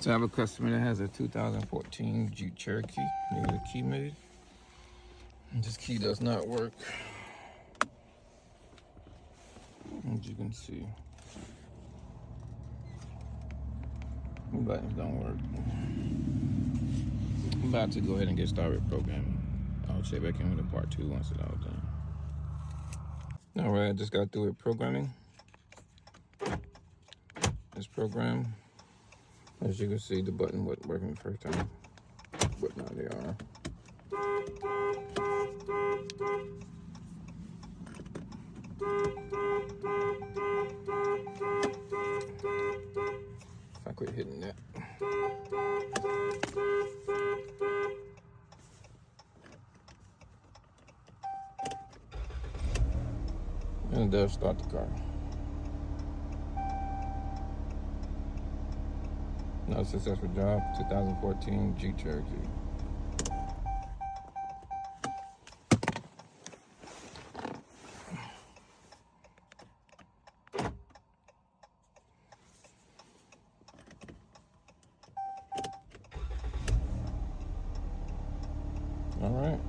So I have a customer that has a 2014 Jeep Cherokee. Need a key made. And this key does not work. As you can see, the buttons don't work. I'm about to go ahead and get started programming. I'll check back in with a part 2 once it's all done. All right, I just got through with programming. This program, as you can see, the button wasn't working the first time, but now they are. If I quit hitting that. And it does start the car. No successful job, 2014 Jeep Cherokee. All right.